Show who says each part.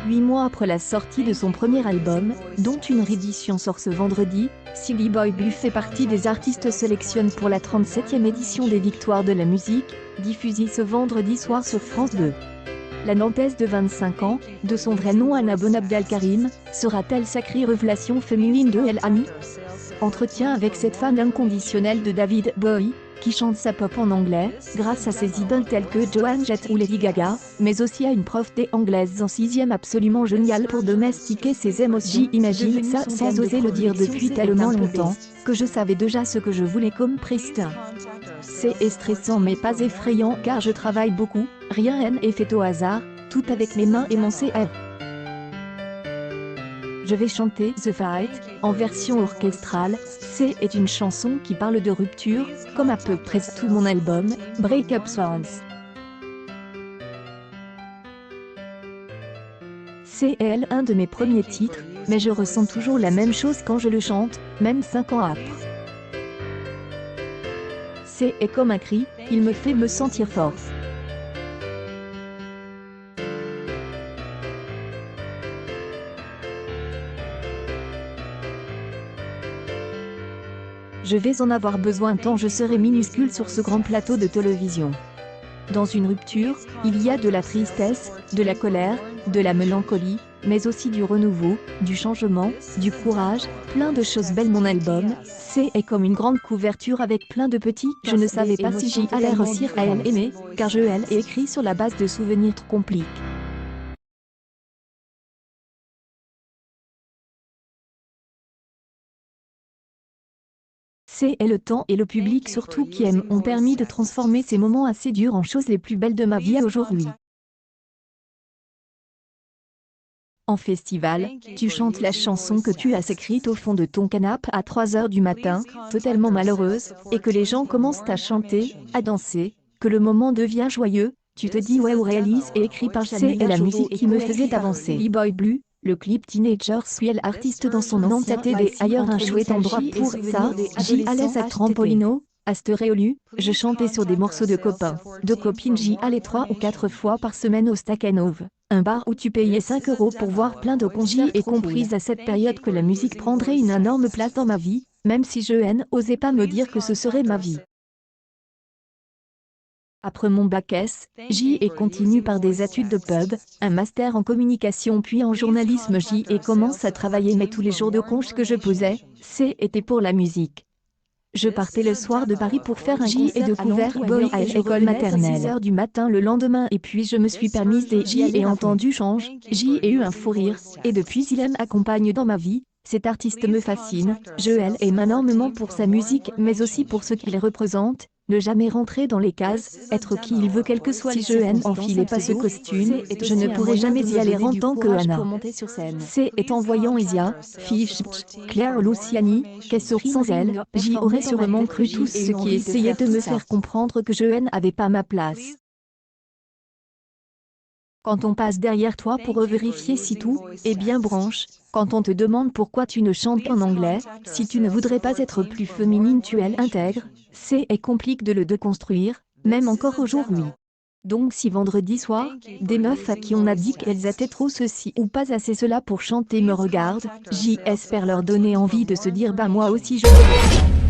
Speaker 1: 8 mois après la sortie de son premier album, dont une réédition sort ce vendredi, Silly Boy Blue fait partie des artistes sélectionnés pour la 37e édition des Victoires de la musique, diffusée ce vendredi soir sur France 2. La Nantaise de 25 ans, de son vrai nom Anna Bonabdalkarim, sera-t-elle sacrée révélation féminine de El Ami? Entretien avec cette fan inconditionnelle de David Bowie, qui chante sa pop en anglais, grâce à ses idoles telles que Joan Jett ou Lady Gaga, mais aussi à une prof d'anglais anglaise en 6e absolument géniale pour domestiquer ses émotions. J'imagine ça sans oser le dire depuis tellement longtemps, que je savais déjà ce que je voulais comme Preston. C'est stressant mais pas effrayant car je travaille beaucoup, rien n'est fait au hasard, tout avec mes mains et mon CR. Je vais chanter The Fight, en version orchestrale. C'est une chanson qui parle de rupture, comme à peu près tout mon album, Break Up Songs. C'est un de mes premiers titres, mais je ressens toujours la même chose quand je le chante, même 5 ans après. C'est comme un cri, il me fait me sentir forte. Je vais en avoir besoin tant je serai minuscule sur ce grand plateau de télévision. Dans une rupture, il y a de la tristesse, de la colère, de la mélancolie, mais aussi du renouveau, du changement, du courage, plein de choses belles. Mon album, c'est comme une grande couverture avec plein de petits. Je ne savais pas si j'y allais réussir à aimer, car je l'ai écrit sur la base de souvenirs trop compliqués. C'est le temps et le public surtout qui aiment ont permis de transformer ces moments assez durs en choses les plus belles de ma vie aujourd'hui. En festival, tu chantes la chanson que tu as écrite au fond de ton canapé à 3 h du matin, totalement malheureuse, et que les gens commencent à chanter, à danser, que le moment devient joyeux, tu te dis ouais ou réalise et écrit par c'est la musique qui me faisait avancer. B-Boy Blue, le clip Teenager suit l'artiste dans son ancien TD ailleurs un chouette endroit pour ça, j'y allais à Trampolino, à Stéréolu, je chantais sur des morceaux de copains, de copines j'y allais 3 ou 4 fois par semaine au Stakhanov, un bar où tu payais 5 € pour voir plein de concerts et comprise à cette période que la musique prendrait une énorme place dans ma vie, même si je n'osais pas me dire que ce serait ma vie. Après mon bac S, j'y continue par des études de pub, un master en communication puis en journalisme j'y commence à travailler mais tous les jours de congé que je posais, c'était pour la musique. Je partais le soir de Paris pour faire un J et découvert Boy à l'école maternelle à 6 h du matin le lendemain et puis je me suis permise des J et entendu change, j'y ai eu un fou rire, et depuis il m'accompagne dans ma vie, cet artiste me fascine, je l'aime énormément pour sa musique mais aussi pour ce qu'il représente, ne jamais rentrer dans les cases, être qui il veut quel que soit si je n'enfilais pas ce costume, je ne pourrais jamais y aller en tant que Anna. C'est en voyant Isia, Fish, Claire Luciani, qu'elle sourit sans elle, j'y aurais sûrement cru tous ceux qui essayaient de me faire comprendre que je n'avais pas ma place. Quand on passe derrière toi pour vérifier si tout est bien branche, quand on te demande pourquoi tu ne chantes qu'en anglais, si tu ne voudrais pas être plus féminine tu l'intègres, c'est compliqué de le déconstruire, même encore aujourd'hui. Donc si vendredi soir, des meufs à qui on a dit qu'elles étaient trop ceci ou pas assez cela pour chanter me regardent, j'espère leur donner envie de se dire bah moi aussi je veux.